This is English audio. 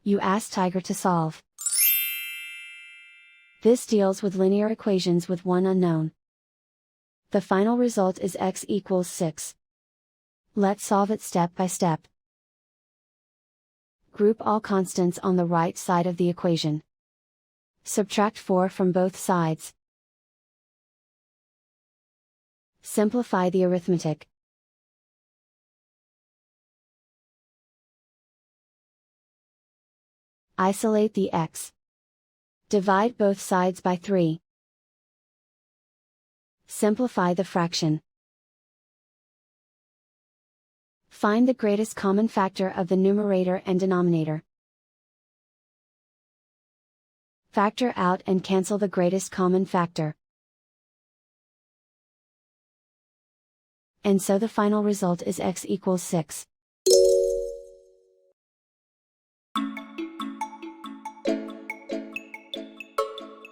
You ask Tiger to solve. This deals with linear equations with one unknown. The final result is x equals 6. Let's solve it step by step. Group all constants on the right side of the equation. Subtract 4 from both sides. Simplify the arithmetic. Isolate the x. Divide both sides by 3. Simplify the fraction. Find the greatest common factor of the numerator and denominator. Factor out and cancel the greatest common factor. And so the final result is x equals 6.